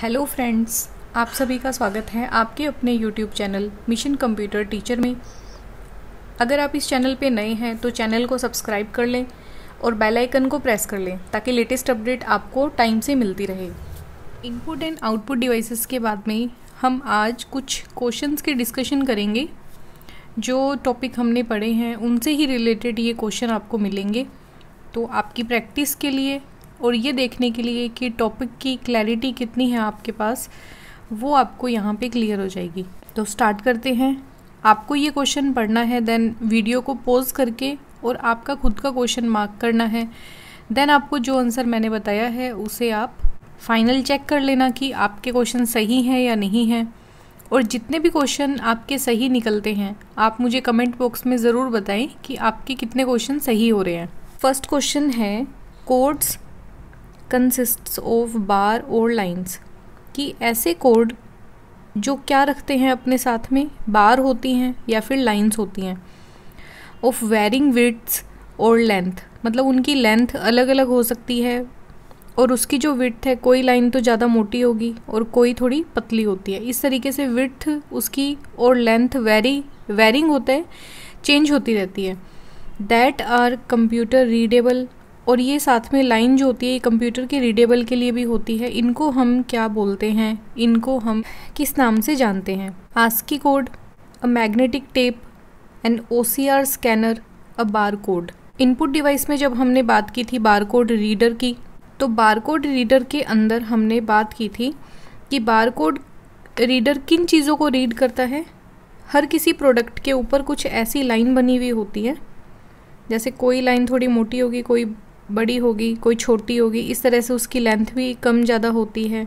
Hello friends, आप सभी का स्वागत है आपके अपने YouTube channel mission computer teacher में। अगर आप इस चैनल पे नए हैं तो चैनल को सब्सक्राइब कर लें और बेल आइकन को प्रेस कर लें ताकि लेटेस्ट अपडेट आपको टाइम से मिलती रहे। इनपुट एंड आउटपुट डिवाइसेस के बाद में हम आज कुछ क्वेश्चंस की डिस्कशन करेंगे। जो टॉपिक हमने पढ़े हैं उनसे ही रिलेटेड ये क्वेश्चन आपको मिलेंगे, तो आपकी प्रैक्टिस के लिए और ये देखने के लिए कि टॉपिक की क्लैरिटी कितनी है आपके पास, वो आपको यहाँ पे क्लियर हो जाएगी। तो स्टार्ट करते हैं। आपको ये क्वेश्चन पढ़ना है, देन वीडियो को पॉज करके और आपका खुद का क्वेश्चन मार्क करना है। देन आपको जो आंसर मैंने बताया है उसे आप फाइनल चेक कर लेना कि आपके क्वेश्चन सही हैं या नहीं हैं। और जितने भी क्वेश्चन आपके सही निकलते हैं आप मुझे कमेंट बॉक्स में ज़रूर बताएं कि आपके कितने क्वेश्चन सही हो रहे हैं। फर्स्ट क्वेश्चन है, कोड्स कंसिस्ट्स ऑफ बार और लाइंस, कि ऐसे कोड जो क्या रखते हैं अपने साथ में, बार होती हैं या फिर लाइंस होती हैं। ऑफ वेरिंग विड्थ्स और लेंथ, मतलब उनकी लेंथ अलग अलग हो सकती है और उसकी जो विड्थ है, कोई लाइन तो ज़्यादा मोटी होगी और कोई थोड़ी पतली होती है। इस तरीके से विड्थ उसकी और लेंथ वेरिंग होता है, चेंज होती रहती है। दैट आर कंप्यूटर रीडेबल, और ये साथ में लाइन जो होती है ये कंप्यूटर के रीडेबल के लिए भी होती है। इनको हम क्या बोलते हैं, इनको हम किस नाम से जानते हैं? ASCII code, a magnetic tape, an OCR scanner, a bar code. Input device में जब हमने बात की थी बार कोड रीडर की, तो बार कोड रीडर के अंदर हमने बात की थी कि बार कोड रीडर किन चीज़ों को रीड करता है। हर किसी प्रोडक्ट के ऊपर कुछ ऐसी लाइन बनी हुई होती है, जैसे कोई लाइन थोड़ी मोटी होगी, कोई बड़ी होगी, कोई छोटी होगी। इस तरह से उसकी लेंथ भी कम ज़्यादा होती है।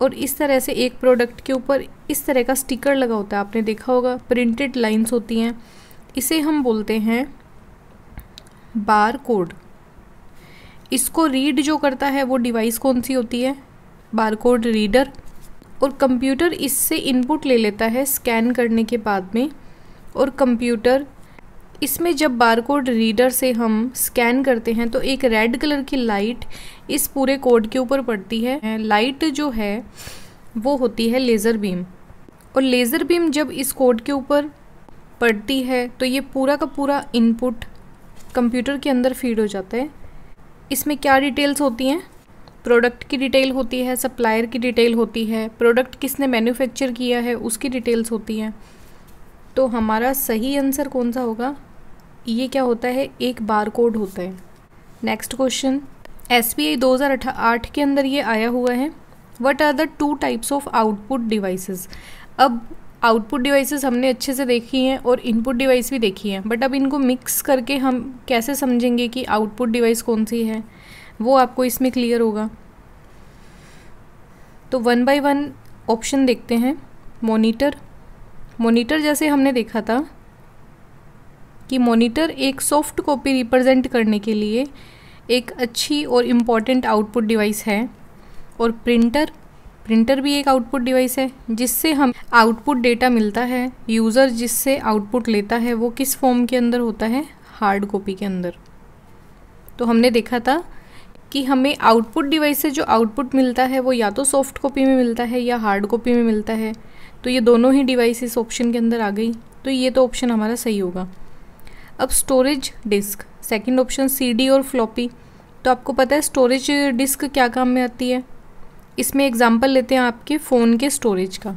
और इस तरह से एक प्रोडक्ट के ऊपर इस तरह का स्टिकर लगा होता है, आपने देखा होगा, प्रिंटेड लाइंस होती हैं। इसे हम बोलते हैं बार कोड। इसको रीड जो करता है वो डिवाइस कौन सी होती है? Bar code reader. और कंप्यूटर इससे इनपुट ले लेता है स्कैन करने के बाद में। और कंप्यूटर इसमें जब बारकोड रीडर से हम स्कैन करते हैं तो एक रेड कलर की लाइट इस पूरे कोड के ऊपर पड़ती है। लाइट जो है वो होती है लेज़र बीम। और लेज़र बीम जब इस कोड के ऊपर पड़ती है तो ये पूरा का पूरा इनपुट कंप्यूटर के अंदर फीड हो जाता है। इसमें क्या डिटेल्स होती हैं? प्रोडक्ट की डिटेल होती है, सप्लायर की डिटेल होती है, प्रोडक्ट किसने मैन्युफैक्चर किया है उसकी डिटेल्स होती हैं। तो हमारा सही आंसर कौन सा होगा? ये क्या होता है? एक बार कोड होता है। नेक्स्ट क्वेश्चन, SBI 2008 के अंदर ये आया हुआ है। What are the 2 types of output devices. अब आउटपुट डिवाइसेस हमने अच्छे से देखी हैं और इनपुट डिवाइस भी देखी हैं, बट अब इनको मिक्स करके हम कैसे समझेंगे कि आउटपुट डिवाइस कौन सी है, वो आपको इसमें क्लियर होगा। तो 1 बाय 1 ऑप्शन देखते हैं। मॉनिटर जैसे हमने देखा था कि मॉनिटर एक सॉफ्ट कॉपी रिप्रेजेंट करने के लिए एक अच्छी और इम्पॉर्टेंट आउटपुट डिवाइस है। और प्रिंटर भी एक आउटपुट डिवाइस है जिससे हम आउटपुट डेटा मिलता है। यूज़र जिससे आउटपुट लेता है वो किस फॉर्म के अंदर होता है? हार्ड कॉपी के अंदर। तो हमने देखा था कि हमें आउटपुट डिवाइस से जो आउटपुट मिलता है वो या तो सॉफ्ट कॉपी में मिलता है या हार्ड कॉपी में मिलता है। तो ये दोनों ही डिवाइस इस ऑप्शन के अंदर आ गई, तो ये तो ऑप्शन हमारा सही होगा। अब storage disk, second option CD और फ्लॉपी। तो आपको पता है स्टोरेज डिस्क क्या काम में आती है। इसमें एग्जांपल लेते हैं आपके फ़ोन के स्टोरेज का।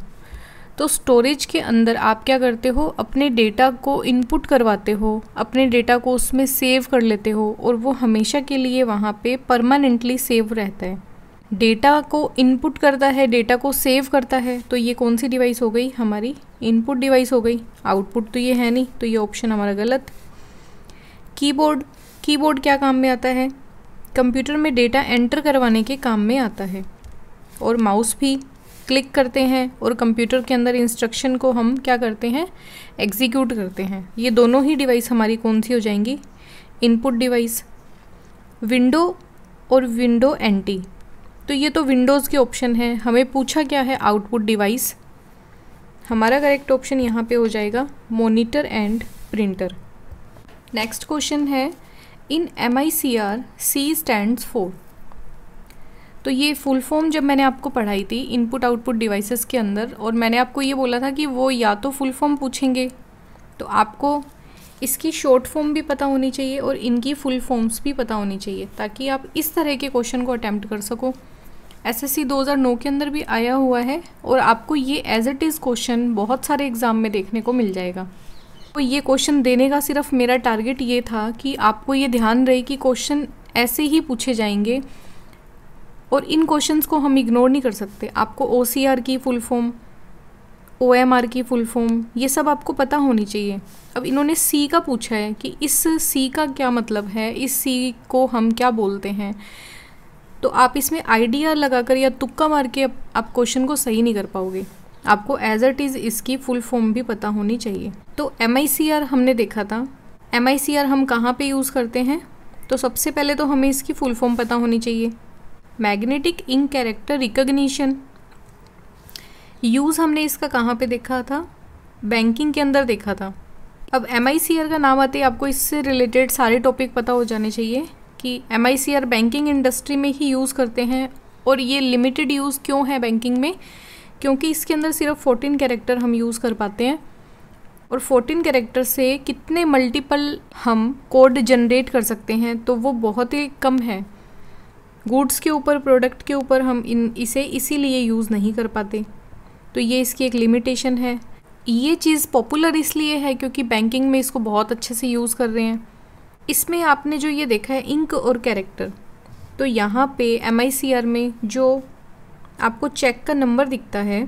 तो स्टोरेज के अंदर आप क्या करते हो? अपने डेटा को इनपुट करवाते हो, अपने डेटा को उसमें सेव कर लेते हो और वो हमेशा के लिए वहाँ पे परमानेंटली सेव रहता है। डेटा को इनपुट करता है, डेटा को सेव करता है। तो ये कौन सी डिवाइस हो गई? हमारी इनपुट डिवाइस हो गई। आउटपुट तो ये है नहीं, तो ये ऑप्शन हमारा गलत। कीबोर्ड क्या काम में आता है? कंप्यूटर में डेटा एंटर करवाने के काम में आता है। और माउस भी क्लिक करते हैं और कंप्यूटर के अंदर इंस्ट्रक्शन को हम क्या करते हैं? एग्जीक्यूट करते हैं। ये दोनों ही डिवाइस हमारी कौन सी हो जाएंगी? Input device. विंडो और विंडो NT, तो ये तो विंडोज़ के ऑप्शन है। हमें पूछा क्या है? Output device. हमारा करेक्ट ऑप्शन यहाँ पे हो जाएगा monitor and printer. Next question है, इन MICR C स्टैंड्स फॉर। तो ये फुल फॉर्म जब मैंने आपको पढ़ाई थी इनपुट आउटपुट डिवाइसेस के अंदर, और मैंने आपको ये बोला था कि वो या तो फुल फॉर्म पूछेंगे, तो आपको इसकी शॉर्ट फॉर्म भी पता होनी चाहिए और इनकी फुल फॉर्म्स भी पता होनी चाहिए, ताकि आप इस तरह के क्वेश्चन को अटैम्प्ट कर सको। एसएससी 2009 के अंदर भी आया हुआ है और आपको ये एज इट इज़ क्वेश्चन बहुत सारे एग्ज़ाम में देखने को मिल जाएगा। तो ये क्वेश्चन देने का सिर्फ मेरा टारगेट ये था कि आपको ये ध्यान रहे कि क्वेश्चन ऐसे ही पूछे जाएंगे और इन क्वेश्चंस को हम इग्नोर नहीं कर सकते। आपको OCR की फुल फॉर्म, OMR की फुल फॉर्म, ये सब आपको पता होनी चाहिए। अब इन्होंने C का पूछा है कि इस C का क्या मतलब है, इस C को हम क्या बोलते हैं, तो आप इसमें आइडिया लगाकर या तुक्का मार के आप क्वेश्चन को सही नहीं कर पाओगे। आपको एज इट इज़ इसकी फुल फॉर्म भी पता होनी चाहिए। तो MICR हमने देखा था। MICR हम कहाँ पे यूज़ करते हैं, तो सबसे पहले तो हमें इसकी फुल फॉर्म पता होनी चाहिए। Magnetic ink character recognition, use हमने इसका कहाँ पे देखा था, बैंकिंग के अंदर देखा था। अब MICR का नाम आते ही आपको इससे रिलेटेड सारे टॉपिक पता हो जाने चाहिए कि MICR बैंकिंग इंडस्ट्री में ही यूज़ करते हैं। और ये लिमिटेड यूज़ क्यों है बैंकिंग में, क्योंकि इसके अंदर सिर्फ 14 कैरेक्टर हम यूज़ कर पाते हैं और 14 कैरेक्टर से कितने मल्टीपल हम कोड जनरेट कर सकते हैं, तो वो बहुत ही कम है। गुड्स के ऊपर, प्रोडक्ट के ऊपर हम इसे इसीलिए यूज़ नहीं कर पाते, तो ये इसकी एक लिमिटेशन है। ये चीज़ पॉपुलर इसलिए है क्योंकि बैंकिंग में इसको बहुत अच्छे से यूज़ कर रहे हैं। इसमें आपने जो ये देखा है इंक और कैरेक्टर, तो यहाँ पे MICR में जो आपको चेक का नंबर दिखता है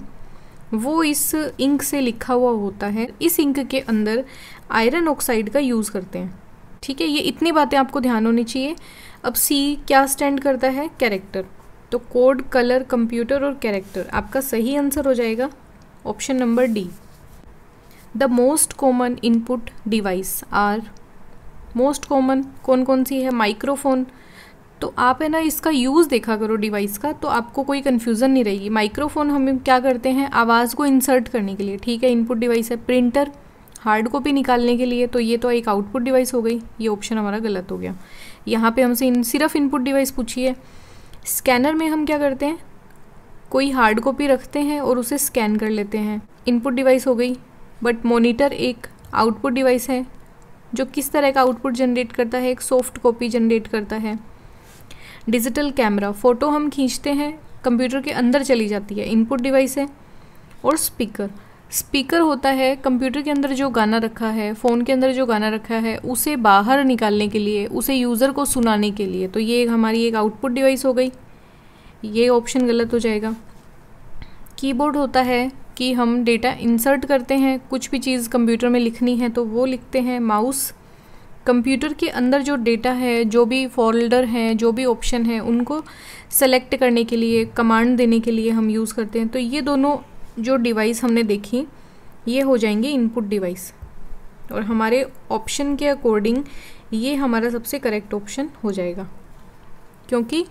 वो इस इंक से लिखा हुआ होता है। इस इंक के अंदर आयरन ऑक्साइड का यूज़ करते हैं। ठीक है, ये इतनी बातें आपको ध्यान होनी चाहिए। अब C क्या स्टैंड करता है, कैरेक्टर, तो कोड, कलर, कंप्यूटर और कैरेक्टर। आपका सही आंसर हो जाएगा option number D। The most common input device are, most common कौन कौन सी है, माइक्रोफोन। तो आप है ना इसका यूज़ देखा करो डिवाइस का, तो आपको कोई कन्फ्यूज़न नहीं रहेगी। माइक्रोफोन हम क्या करते हैं, आवाज़ को इंसर्ट करने के लिए, ठीक है, इनपुट डिवाइस है। प्रिंटर हार्ड कॉपी निकालने के लिए, तो ये तो एक आउटपुट डिवाइस हो गई, ये ऑप्शन हमारा गलत हो गया। यहाँ पे हमसे सिर्फ इनपुट डिवाइस पूछी है। स्कैनर में हम क्या करते हैं, कोई हार्ड कॉपी रखते हैं और उसे स्कैन कर लेते हैं, इनपुट डिवाइस हो गई। बट मॉनिटर एक आउटपुट डिवाइस है जो किस तरह का आउटपुट जनरेट करता है, एक सॉफ्ट कॉपी जनरेट करता है। डिजिटल कैमरा, फ़ोटो हम खींचते हैं, कंप्यूटर के अंदर चली जाती है, इनपुट डिवाइस है। और स्पीकर, स्पीकर होता है कंप्यूटर के अंदर जो गाना रखा है, फ़ोन के अंदर जो गाना रखा है उसे बाहर निकालने के लिए, उसे यूज़र को सुनाने के लिए, तो ये हमारी एक आउटपुट डिवाइस हो गई, ये ऑप्शन गलत हो जाएगा। कीबोर्ड होता है कि हम डेटा इंसर्ट करते हैं, कुछ भी चीज़ कंप्यूटर में लिखनी है तो वो लिखते हैं। माउस, कंप्यूटर के अंदर जो डेटा है, जो भी फोल्डर हैं, जो भी ऑप्शन है, उनको सेलेक्ट करने के लिए, कमांड देने के लिए हम यूज़ करते हैं। तो ये दोनों जो डिवाइस हमने देखी ये हो जाएंगे इनपुट डिवाइस, और हमारे ऑप्शन के अकॉर्डिंग ये हमारा सबसे करेक्ट ऑप्शन हो जाएगा, क्योंकि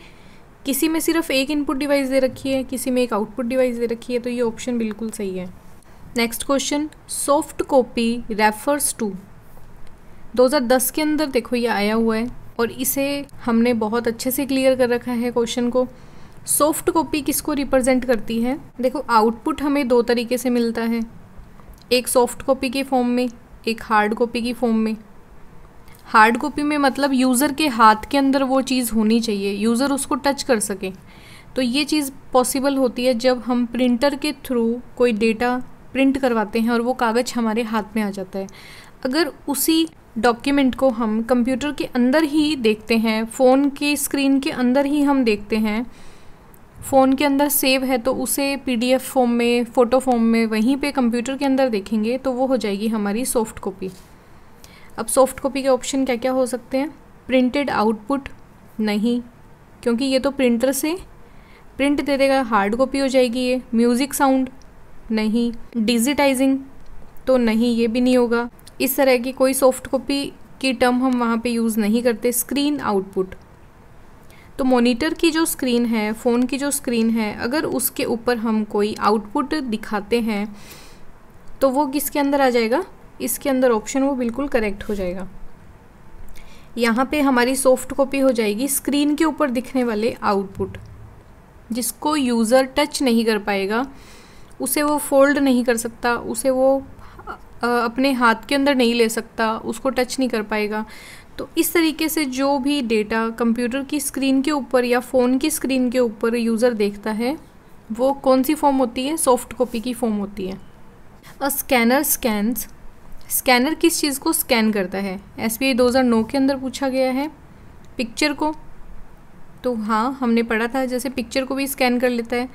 किसी में सिर्फ एक इनपुट डिवाइस दे रखी है, किसी में एक आउटपुट डिवाइस दे रखी है, तो ये ऑप्शन बिल्कुल सही है। Next question, soft copy refers to, 2010 के अंदर देखो ये आया हुआ है और इसे हमने बहुत अच्छे से क्लियर कर रखा है क्वेश्चन को। सॉफ्ट कॉपी किसको रिप्रेजेंट करती है, देखो आउटपुट हमें दो तरीके से मिलता है, एक सॉफ्ट कॉपी के फॉर्म में, एक हार्ड कॉपी की फॉर्म में। हार्ड कॉपी में मतलब यूज़र के हाथ के अंदर वो चीज़ होनी चाहिए, यूज़र उसको टच कर सके, तो ये चीज़ पॉसिबल होती है जब हम प्रिंटर के थ्रू कोई डेटा प्रिंट करवाते हैं और वो कागज़ हमारे हाथ में आ जाता है। अगर उसी डॉक्यूमेंट को हम कंप्यूटर के अंदर ही देखते हैं, फ़ोन की स्क्रीन के अंदर ही हम देखते हैं, फ़ोन के अंदर सेव है तो उसे PDF फॉर्म में, फ़ोटो फॉर्म में वहीं पे कंप्यूटर के अंदर देखेंगे, तो वो हो जाएगी हमारी सॉफ्ट कॉपी। अब सॉफ्ट कॉपी के ऑप्शन क्या क्या हो सकते हैं, प्रिंटेड आउटपुट नहीं, क्योंकि ये तो प्रिंटर से प्रिंट दे देगा, हार्ड कॉपी हो जाएगी ये। म्यूज़िक साउंड नहीं, डिजिटाइजिंग तो नहीं, ये भी नहीं होगा। इस तरह की कोई सॉफ्ट कॉपी की टर्म हम वहाँ पे यूज़ नहीं करते। स्क्रीन आउटपुट, तो मॉनिटर की जो स्क्रीन है, फ़ोन की जो स्क्रीन है, अगर उसके ऊपर हम कोई आउटपुट दिखाते हैं तो वो किसके अंदर आ जाएगा, इसके अंदर ऑप्शन वो बिल्कुल करेक्ट हो जाएगा। यहाँ पे हमारी सॉफ्ट कॉपी हो जाएगी स्क्रीन के ऊपर दिखने वाले आउटपुट। जिसको यूज़र टच नहीं कर पाएगा, उसे वो फोल्ड नहीं कर सकता, उसे वो अपने हाथ के अंदर नहीं ले सकता, उसको टच नहीं कर पाएगा। तो इस तरीके से जो भी डेटा कंप्यूटर की स्क्रीन के ऊपर या फ़ोन की स्क्रीन के ऊपर यूज़र देखता है वो कौन सी फॉर्म होती है? सॉफ्ट कॉपी की फॉर्म होती है। अ स्कैनर स्कैन्स, स्कैनर किस चीज़ को स्कैन करता है? SBI 2009 के अंदर पूछा गया है। पिक्चर को, तो हाँ हमने पढ़ा था, जैसे पिक्चर को भी स्कैन कर लेता है।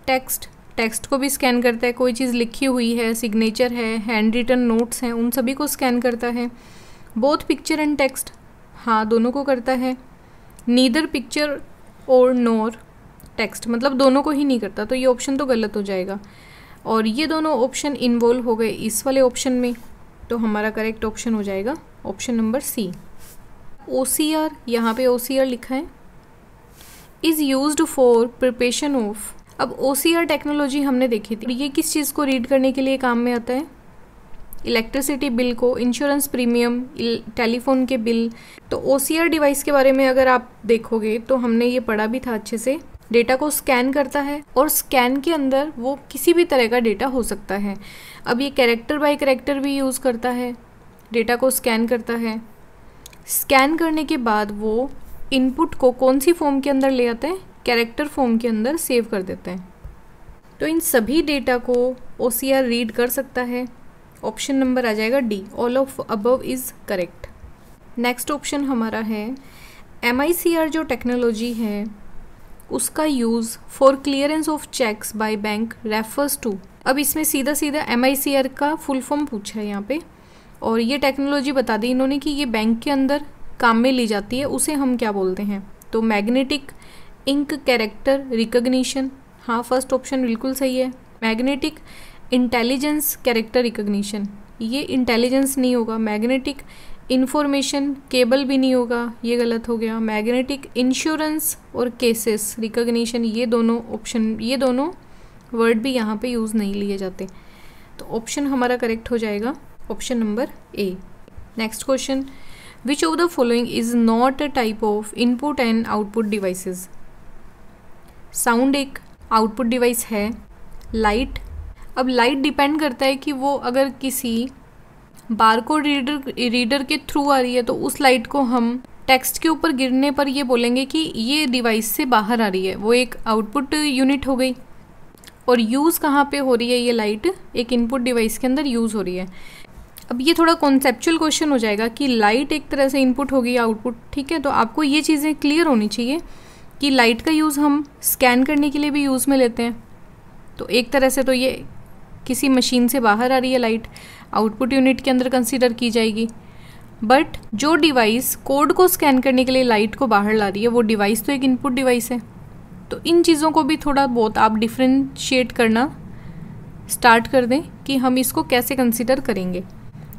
टेक्स्ट को भी स्कैन करता है, कोई चीज़ लिखी हुई है, सिग्नेचर है, हैंड रिटन नोट्स हैं, उन सभी को स्कैन करता है। बोथ पिक्चर एंड टेक्स्ट, हाँ दोनों को करता है। नीदर पिक्चर और नोर टेक्स्ट, मतलब दोनों को ही नहीं करता, तो ये ऑप्शन तो गलत हो जाएगा। और ये दोनों ऑप्शन इन्वॉल्व हो गए इस वाले ऑप्शन में, तो हमारा करेक्ट ऑप्शन हो जाएगा ऑप्शन नंबर सी। OCR, यहाँ पे OCR लिखा है, is used for preparation of. अब OCR टेक्नोलॉजी हमने देखी थी, ये किस चीज़ को रीड करने के लिए काम में आता है? इलेक्ट्रिसिटी बिल को, इंश्योरेंस प्रीमियम, टेलीफोन के बिल। तो OCR डिवाइस के बारे में अगर आप देखोगे तो हमने ये पढ़ा भी था अच्छे से। डेटा को स्कैन करता है और स्कैन के अंदर वो किसी भी तरह का डेटा हो सकता है। अब ये कैरेक्टर बाय कैरेक्टर भी यूज़ करता है, डेटा को स्कैन करता है। स्कैन करने के बाद वो इनपुट को कौन सी फॉर्म के अंदर ले आते हैं? कैरेक्टर फॉर्म के अंदर सेव कर देते हैं। तो इन सभी डेटा को OCR रीड कर सकता है। ऑप्शन नंबर आ जाएगा D, all of above is correct. Next option हमारा है MICR जो टेक्नोलॉजी है उसका use for clearance of cheques by bank refers to. अब इसमें सीधा सीधा MICR का फुल फॉर्म पूछा है यहाँ पे, और ये टेक्नोलॉजी बता दी इन्होंने कि ये बैंक के अंदर काम में ली जाती है, उसे हम क्या बोलते हैं? तो मैग्नेटिक इंक कैरेक्टर रिकग्निशन, हाँ फर्स्ट ऑप्शन बिल्कुल सही है। मैग्नेटिक इंटेलिजेंस कैरेक्टर रिकग्निशन, ये इंटेलिजेंस नहीं होगा। मैग्नेटिक इंफॉर्मेशन केबल भी नहीं होगा, ये गलत हो गया। मैग्नेटिक इंश्योरेंस और केसेस रिकग्निशन, ये दोनों ऑप्शन, ये दोनों वर्ड भी यहाँ पे यूज़ नहीं लिए जाते। तो ऑप्शन हमारा करेक्ट हो जाएगा option number A. Next question, which of the following is not a type of input and output devices? Sound एक आउटपुट डिवाइस है। लाइट, अब लाइट डिपेंड करता है कि वो अगर किसी बारकोड रीडर के थ्रू आ रही है तो उस लाइट को हम टेक्स्ट के ऊपर गिरने पर ये बोलेंगे कि ये डिवाइस से बाहर आ रही है, वो एक आउटपुट यूनिट हो गई। और यूज़ कहाँ पे हो रही है? ये लाइट एक इनपुट डिवाइस के अंदर यूज़ हो रही है। अब ये थोड़ा कॉन्सेप्चुअल क्वेश्चन हो जाएगा कि लाइट एक तरह से इनपुट होगी, आउटपुट, ठीक है। तो आपको ये चीज़ें क्लियर होनी चाहिए कि लाइट का यूज़ हम स्कैन करने के लिए भी यूज़ में लेते हैं, तो एक तरह से तो ये किसी मशीन से बाहर आ रही है लाइट, आउटपुट यूनिट के अंदर कंसीडर की जाएगी। बट जो डिवाइस कोड को स्कैन करने के लिए लाइट को बाहर ला रही है वो डिवाइस तो एक इनपुट डिवाइस है। तो इन चीज़ों को भी थोड़ा बहुत आप डिफ्रेंशिएट करना स्टार्ट कर दें कि हम इसको कैसे कंसीडर करेंगे।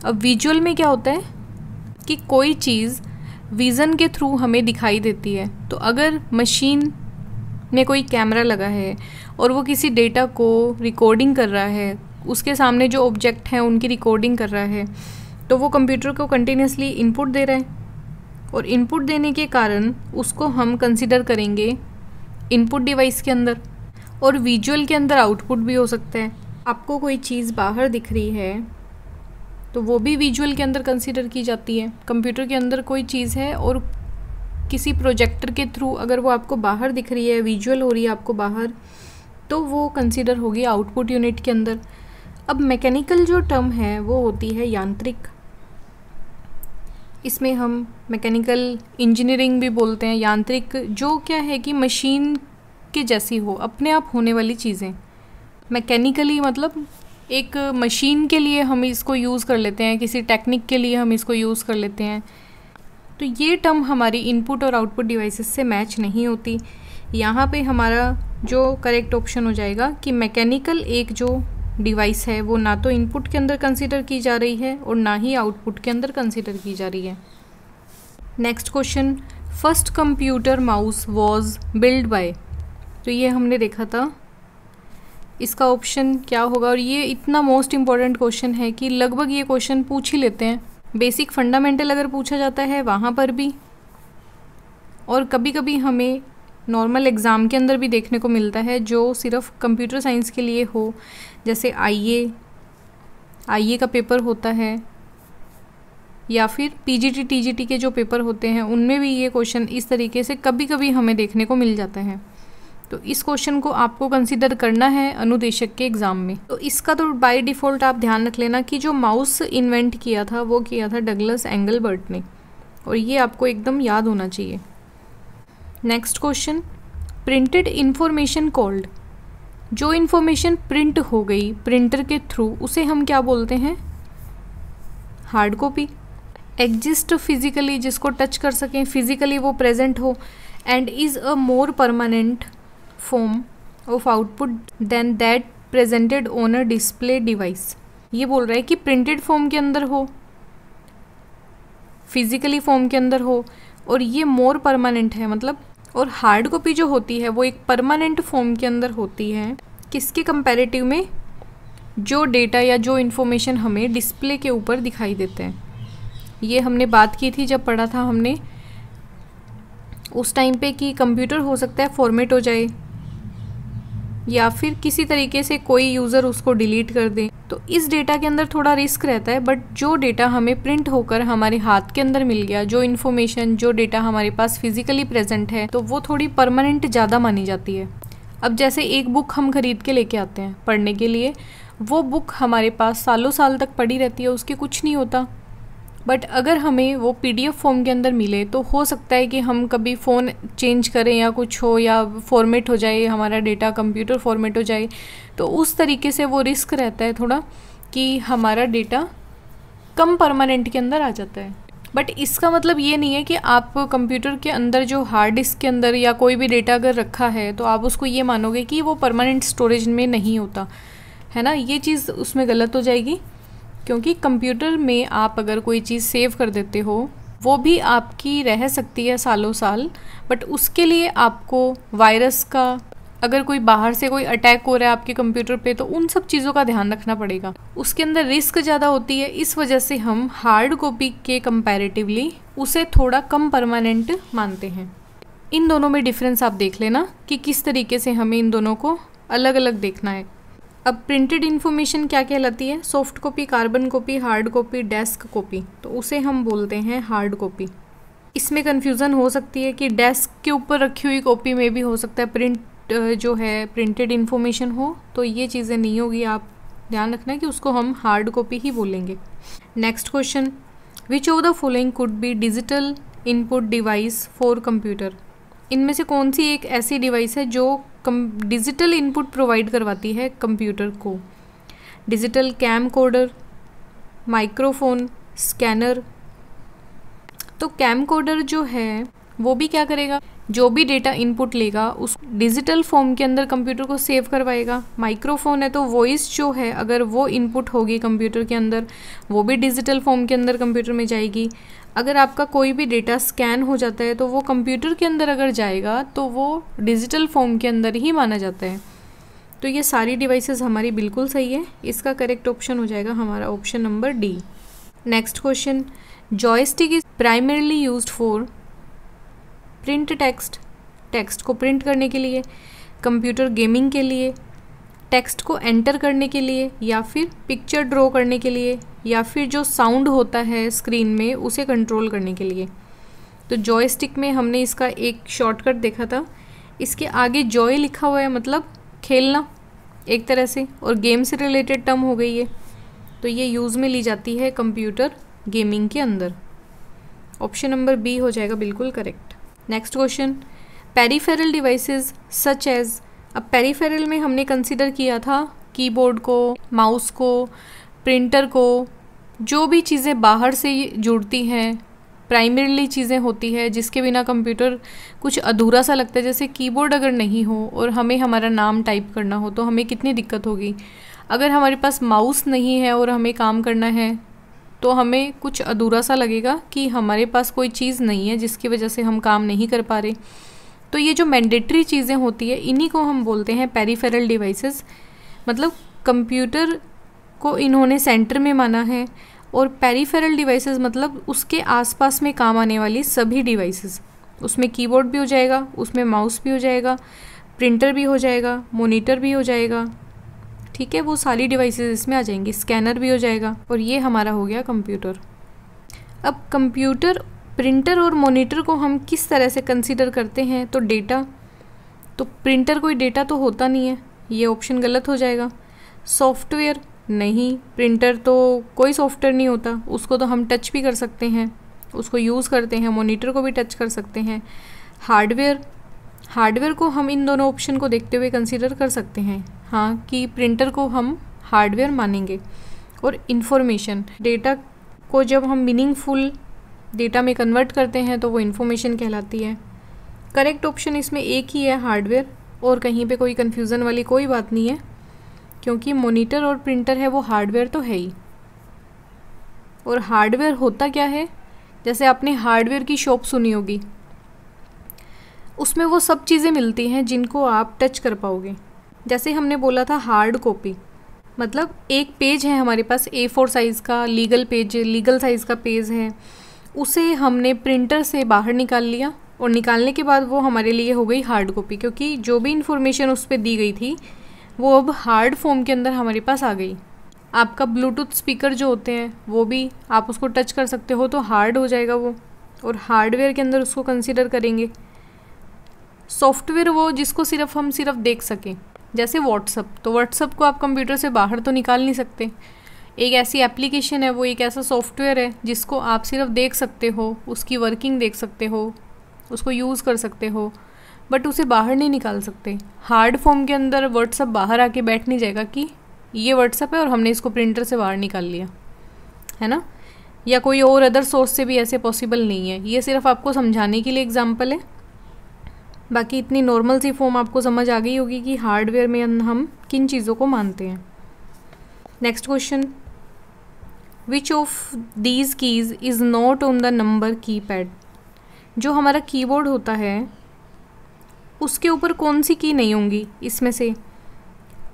अब विजुअल में क्या होता है कि कोई चीज़ विज़न के थ्रू हमें दिखाई देती है। तो अगर मशीन में कोई कैमरा लगा है और वो किसी डेटा को रिकॉर्डिंग कर रहा है, उसके सामने जो ऑब्जेक्ट हैं उनकी रिकॉर्डिंग कर रहा है, तो वो कंप्यूटर को कंटिन्यूसली इनपुट दे रहा है और इनपुट देने के कारण उसको हम कंसीडर करेंगे इनपुट डिवाइस के अंदर, और विजुअल के अंदर आउटपुट भी हो सकता है। आपको कोई चीज़ बाहर दिख रही है तो वो भी विजुअल के अंदर कंसीडर की जाती है। कंप्यूटर के अंदर कोई चीज़ है और किसी प्रोजेक्टर के थ्रू अगर वो आपको बाहर दिख रही है, विजुअल हो रही है आपको बाहर, तो वो कंसीडर होगी आउटपुट यूनिट के अंदर। अब मैकेनिकल जो टर्म है वो होती है यांत्रिक, इसमें हम मैकेनिकल इंजीनियरिंग भी बोलते हैं। यांत्रिक जो क्या है कि मशीन के जैसी हो, अपने आप होने वाली चीज़ें। मैकेनिकली मतलब एक मशीन के लिए हम इसको यूज़ कर लेते हैं, किसी टेक्निक के लिए हम इसको यूज़ कर लेते हैं। तो ये टर्म हमारी इनपुट और आउटपुट डिवाइसेस से मैच नहीं होती। यहाँ पे हमारा जो करेक्ट ऑप्शन हो जाएगा कि मैकेनिकल एक जो डिवाइस है वो ना तो इनपुट के अंदर कंसीडर की जा रही है और ना ही आउटपुट के अंदर कंसीडर की जा रही है। Next question, first computer mouse was build by. तो ये हमने देखा था, इसका ऑप्शन क्या होगा? और ये इतना मोस्ट इम्पॉर्टेंट क्वेश्चन है कि लगभग ये क्वेश्चन पूछ ही लेते हैं। बेसिक फंडामेंटल अगर पूछा जाता है वहाँ पर भी, और कभी कभी हमें नॉर्मल एग्ज़ाम के अंदर भी देखने को मिलता है, जो सिर्फ कंप्यूटर साइंस के लिए हो, जैसे आईए का पेपर होता है या फिर पीजीटी टीजीटी के जो पेपर होते हैं उनमें भी ये क्वेश्चन इस तरीके से कभी कभी हमें देखने को मिल जाता है। तो इस क्वेश्चन को आपको कंसीडर करना है अनुदेशक के एग्ज़ाम में। तो इसका तो बाय डिफ़ॉल्ट आप ध्यान रख लेना कि जो माउस इन्वेंट किया था वो किया था डगलस एंगलबर्ट ने, और ये आपको एकदम याद होना चाहिए। Next question, printed information called, जो इन्फॉर्मेशन प्रिंट हो गई प्रिंटर के थ्रू उसे हम क्या बोलते हैं? Hard copy. एग्जिस्ट फिजिकली, जिसको टच कर सकें, फिजिकली वो प्रेजेंट हो, and is a more permanent form of output than that presented on a display device. ये बोल रहा है कि प्रिंटेड फॉर्म के अंदर हो, फिजिकली फॉर्म के अंदर हो, और ये मोर परमानेंट है मतलब, और हार्ड कॉपी जो होती है वो एक परमानेंट फॉर्म के अंदर होती है। किसके कंपैरेटिव में? जो डेटा या जो इन्फॉर्मेशन हमें डिस्प्ले के ऊपर दिखाई देते हैं। ये हमने बात की थी जब पढ़ा था हमने उस टाइम पे कि कंप्यूटर हो सकता है फॉर्मेट हो जाए या फिर किसी तरीके से कोई यूज़र उसको डिलीट कर दे, तो इस डेटा के अंदर थोड़ा रिस्क रहता है। बट जो डेटा हमें प्रिंट होकर हमारे हाथ के अंदर मिल गया, जो इन्फॉर्मेशन, जो डेटा हमारे पास फिजिकली प्रेजेंट है, तो वो थोड़ी परमानेंट ज़्यादा मानी जाती है। अब जैसे एक बुक हम खरीद के लेके आते हैं पढ़ने के लिए, वो बुक हमारे पास सालों साल तक पड़ी रहती है, उसके कुछ नहीं होता। बट अगर हमें वो पीडीएफ फॉर्म के अंदर मिले तो हो सकता है कि हम कभी फ़ोन चेंज करें या कुछ हो, या फॉर्मेट हो जाए हमारा डेटा, कंप्यूटर फॉर्मेट हो जाए, तो उस तरीके से वो रिस्क रहता है थोड़ा कि हमारा डेटा कम परमानेंट के अंदर आ जाता है। बट इसका मतलब ये नहीं है कि आप कंप्यूटर के अंदर जो हार्ड डिस्क के अंदर या कोई भी डेटा अगर रखा है तो आप उसको ये मानोगे कि वो परमानेंट स्टोरेज में नहीं होता है ना। ये चीज़ उसमें गलत हो जाएगी, क्योंकि कंप्यूटर में आप अगर कोई चीज़ सेव कर देते हो वो भी आपकी रह सकती है सालों साल, बट उसके लिए आपको वायरस का, अगर कोई बाहर से कोई अटैक हो रहा है आपके कंप्यूटर पे, तो उन सब चीज़ों का ध्यान रखना पड़ेगा। उसके अंदर रिस्क ज़्यादा होती है, इस वजह से हम हार्ड कॉपी के कंपैरेटिवली उसे थोड़ा कम परमानेंट मानते हैं। इन दोनों में डिफरेंस आप देख लेना कि किस तरीके से हमें इन दोनों को अलग अलग देखना है। अब प्रिंटेड इन्फॉर्मेशन क्या कहलाती है? Soft copy, carbon copy, hard copy, desk copy, तो उसे हम बोलते हैं हार्ड कॉपी। इसमें कन्फ्यूज़न हो सकती है कि डेस्क के ऊपर रखी हुई कॉपी में भी हो सकता है जो है प्रिंटेड इन्फॉर्मेशन हो, तो ये चीज़ें नहीं होगी। आप ध्यान रखना कि उसको हम हार्ड कॉपी ही बोलेंगे। Next question, which of the following could be digital input device for computer? इनमें से कौन सी एक ऐसी डिवाइस है जो डिजिटल इनपुट प्रोवाइड करवाती है कंप्यूटर को? Digital camcorder, microphone, scanner. तो कैम कोडर जो है वो भी क्या करेगा? जो भी डेटा इनपुट लेगा उस डिजिटल फॉर्म के अंदर कंप्यूटर को सेव करवाएगा। माइक्रोफोन है तो वॉइस जो है अगर वो इनपुट होगी कंप्यूटर के अंदर, वो भी डिजिटल फॉर्म के अंदर कंप्यूटर में जाएगी। अगर आपका कोई भी डेटा स्कैन हो जाता है तो वो कंप्यूटर के अंदर अगर जाएगा तो वो डिजिटल फॉर्म के अंदर ही माना जाता है। तो ये सारी डिवाइसेस हमारी बिल्कुल सही है। इसका करेक्ट ऑप्शन हो जाएगा हमारा option number D. Next question, joystick is primarily used for print text, text को प्रिंट करने के लिए, कंप्यूटर गेमिंग के लिए, टेक्स्ट को एंटर करने के लिए, या फिर पिक्चर ड्रॉ करने के लिए, या फिर जो साउंड होता है स्क्रीन में उसे कंट्रोल करने के लिए। तो जॉयस्टिक में हमने इसका एक शॉर्टकट देखा था, इसके आगे जॉय लिखा हुआ है मतलब खेलना एक तरह से, और गेम से रिलेटेड टर्म हो गई है, तो ये यूज़ में ली जाती है कंप्यूटर गेमिंग के अंदर। ऑप्शन नंबर बी हो जाएगा बिल्कुल correct. Next question, peripheral devices such as. अब पेरिफेरल में हमने कंसिडर किया था कीबोर्ड को, माउस को, प्रिंटर को, जो भी चीज़ें बाहर से जुड़ती हैं, प्राइमरीली चीज़ें होती है जिसके बिना कंप्यूटर कुछ अधूरा सा लगता है। जैसे कीबोर्ड अगर नहीं हो और हमें हमारा नाम टाइप करना हो तो हमें कितनी दिक्कत होगी। अगर हमारे पास माउस नहीं है और हमें काम करना है तो हमें कुछ अधूरा सा लगेगा कि हमारे पास कोई चीज़ नहीं है जिसकी वजह से हम काम नहीं कर पा रहे। तो ये जो मैंडेटरी चीज़ें होती है इन्हीं को हम बोलते हैं पेरिफेरल डिवाइसेस। मतलब कंप्यूटर को इन्होंने सेंटर में माना है, और पेरिफेरल डिवाइसेस मतलब उसके आसपास में काम आने वाली सभी डिवाइसेस। उसमें कीबोर्ड भी हो जाएगा, उसमें माउस भी हो जाएगा, प्रिंटर भी हो जाएगा, मॉनिटर भी हो जाएगा, ठीक है, वो सारी डिवाइसेस इसमें आ जाएंगी, स्कैनर भी हो जाएगा, और ये हमारा हो गया कंप्यूटर। अब कंप्यूटर, प्रिंटर और मॉनिटर को हम किस तरह से कंसीडर करते हैं, तो डेटा, तो प्रिंटर कोई डेटा तो होता नहीं है, ये ऑप्शन गलत हो जाएगा। सॉफ्टवेयर, नहीं, प्रिंटर तो कोई सॉफ्टवेयर नहीं होता, उसको तो हम टच भी कर सकते हैं, उसको यूज़ करते हैं, मॉनिटर को भी टच कर सकते हैं। हार्डवेयर, हार्डवेयर को हम इन दोनों ऑप्शन को देखते हुए कंसीडर कर सकते हैं, हाँ, कि प्रिंटर को हम हार्डवेयर मानेंगे। और इंफॉर्मेशन, डेटा को जब हम मीनिंगफुल डेटा में कन्वर्ट करते हैं तो वो इन्फॉर्मेशन कहलाती है। करेक्ट ऑप्शन इसमें एक ही है, हार्डवेयर, और कहीं पे कोई कन्फ्यूज़न वाली कोई बात नहीं है, क्योंकि मॉनिटर और प्रिंटर है वो हार्डवेयर तो है ही। और हार्डवेयर होता क्या है, जैसे आपने हार्डवेयर की शॉप सुनी होगी, उसमें वो सब चीज़ें मिलती हैं जिनको आप टच कर पाओगे। जैसे हमने बोला था हार्ड कॉपी, मतलब एक पेज है हमारे पास A4 साइज़ का, लीगल साइज़ का पेज है, उसे हमने प्रिंटर से बाहर निकाल लिया, और निकालने के बाद वो हमारे लिए हो गई हार्ड कॉपी, क्योंकि जो भी इंफॉर्मेशन उस पर दी गई थी वो अब हार्ड फॉर्म के अंदर हमारे पास आ गई। आपका ब्लूटूथ स्पीकर जो होते हैं वो भी आप उसको टच कर सकते हो तो हार्ड हो जाएगा वो, और हार्डवेयर के अंदर उसको कंसीडर करेंगे। सॉफ्टवेयर वो जिसको हम सिर्फ देख सकें, जैसे व्हाट्सअप, तो व्हाट्सअप को आप कंप्यूटर से बाहर तो निकाल नहीं सकते, एक ऐसी एप्लीकेशन है, वो एक ऐसा सॉफ्टवेयर है जिसको आप सिर्फ देख सकते हो, उसकी वर्किंग देख सकते हो, उसको यूज़ कर सकते हो, बट उसे बाहर नहीं निकाल सकते। हार्ड फॉर्म के अंदर व्हाट्सअप बाहर आके बैठ नहीं जाएगा कि ये व्हाट्सअप है और हमने इसको प्रिंटर से बाहर निकाल लिया, है ना, या कोई और अदर सोर्स से भी ऐसे पॉसिबल नहीं है। ये सिर्फ आपको समझाने के लिए एग्जाम्पल है, बाकी इतनी नॉर्मल सी फॉर्म आपको समझ आ गई होगी कि हार्डवेयर में हम किन चीज़ों को मानते हैं। Next question, which of these keys is not on the number keypad. जो हमारा कीबोर्ड होता है उसके ऊपर कौन सी की नहीं होंगी, इसमें से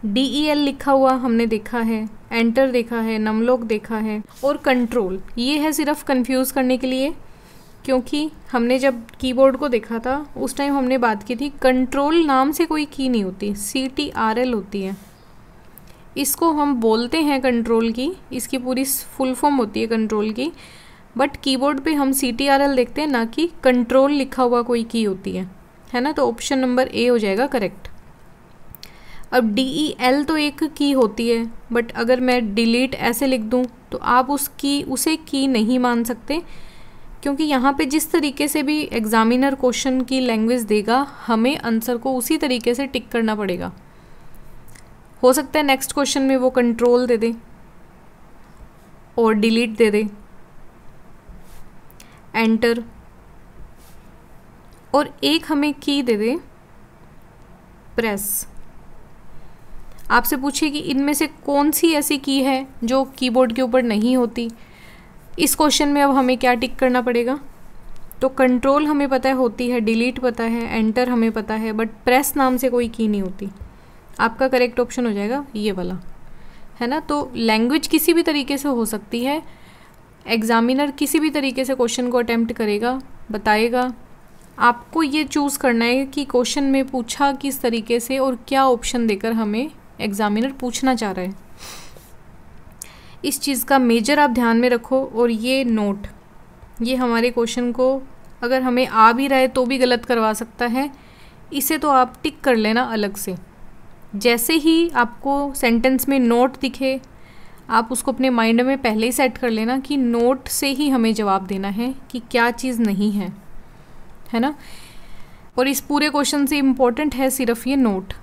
DEL लिखा हुआ हमने देखा है, एंटर देखा है, नमलॉक देखा है, और कंट्रोल, ये है सिर्फ कंफ्यूज करने के लिए, क्योंकि हमने जब कीबोर्ड को देखा था उस टाइम हमने बात की थी कंट्रोल नाम से कोई की नहीं होती, CTRL होती है, इसको हम बोलते हैं कंट्रोल की, इसकी पूरी फुल फॉर्म होती है कंट्रोल की, बट कीबोर्ड पे हम CTRL देखते हैं, ना कि कंट्रोल लिखा हुआ कोई की होती है ना। तो ऑप्शन नंबर A हो जाएगा करेक्ट। अब DEL तो एक की होती है, बट अगर मैं डिलीट ऐसे लिख दूं तो आप उसे की नहीं मान सकते, क्योंकि यहाँ पे जिस तरीके से भी एग्जामिनर क्वेश्चन की लैंग्वेज देगा हमें आंसर को उसी तरीके से टिक करना पड़ेगा। हो सकता है नेक्स्ट क्वेश्चन में वो कंट्रोल दे दे और डिलीट दे दे, एंटर, और एक हमें की दे दे प्रेस। आपसे पूछे कि इनमें से कौन सी ऐसी की है जो कीबोर्ड के ऊपर नहीं होती, इस क्वेश्चन में अब हमें क्या टिक करना पड़ेगा। तो कंट्रोल हमें पता है होती है, डिलीट पता है, एंटर हमें पता है, बट प्रेस नाम से कोई की नहीं होती। आपका करेक्ट ऑप्शन हो जाएगा ये वाला, है ना। तो लैंग्वेज किसी भी तरीके से हो सकती है, एग्जामिनर किसी भी तरीके से क्वेश्चन को अटेम्प्ट करेगा, बताएगा, आपको ये चूज़ करना है कि क्वेश्चन में पूछा किस तरीके से और क्या ऑप्शन देकर हमें एग्जामिनर पूछना चाह रहा है। इस चीज़ का मेजर आप ध्यान में रखो। और ये नोट, ये हमारे क्वेश्चन को अगर हमें आ भी रहा है तो भी गलत करवा सकता है, इसे तो आप टिक कर लेना अलग से। जैसे ही आपको सेंटेंस में नोट दिखे आप उसको अपने माइंड में पहले ही सेट कर लेना कि नोट से ही हमें जवाब देना है कि क्या चीज़ नहीं है ना। और इस पूरे क्वेश्चन से इम्पोर्टेंट है सिर्फ ये नोट।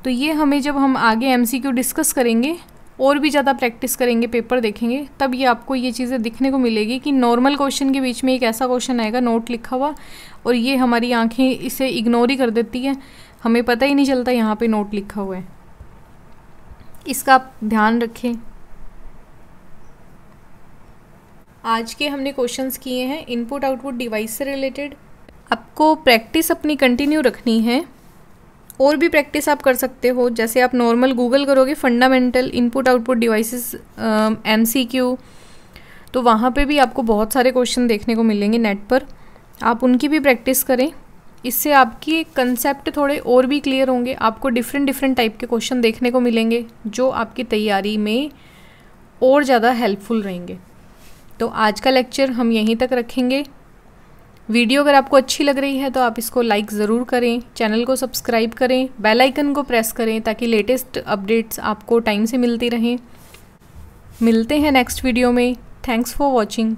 तो ये हमें जब हम आगे MCQ डिस्कस करेंगे और भी ज़्यादा प्रैक्टिस करेंगे, पेपर देखेंगे, तब ये आपको ये चीज़ें दिखने को मिलेगी कि नॉर्मल क्वेश्चन के बीच में एक ऐसा क्वेश्चन आएगा नोट लिखा हुआ, और ये हमारी आंखें इसे इग्नोर ही कर देती हैं, हमें पता ही नहीं चलता यहाँ पे नोट लिखा हुआ है। इसका आप ध्यान रखें। आज के हमने क्वेश्चंस किए हैं इनपुट आउटपुट डिवाइस से रिलेटेड। आपको प्रैक्टिस अपनी कंटिन्यू रखनी है, और भी प्रैक्टिस आप कर सकते हो। जैसे आप नॉर्मल गूगल करोगे fundamental input output devices MCQ, तो वहाँ पे भी आपको बहुत सारे क्वेश्चन देखने को मिलेंगे नेट पर। आप उनकी भी प्रैक्टिस करें। इससे आपकी कंसेप्ट थोड़े और भी क्लियर होंगे। आपको डिफरेंट टाइप के क्वेश्चन देखने को मिलेंगे जो आपकी तैयारी में और ज़्यादा हेल्पफुल रहेंगे। तो आज का लेक्चर हम यहीं तक रखेंगे। वीडियो अगर आपको अच्छी लग रही है तो आप इसको लाइक ज़रूर करें, चैनल को सब्सक्राइब करें, बेल आइकन को प्रेस करें ताकि लेटेस्ट अपडेट्स आपको टाइम से मिलती रहें। मिलते हैं नेक्स्ट वीडियो में। Thanks for watching.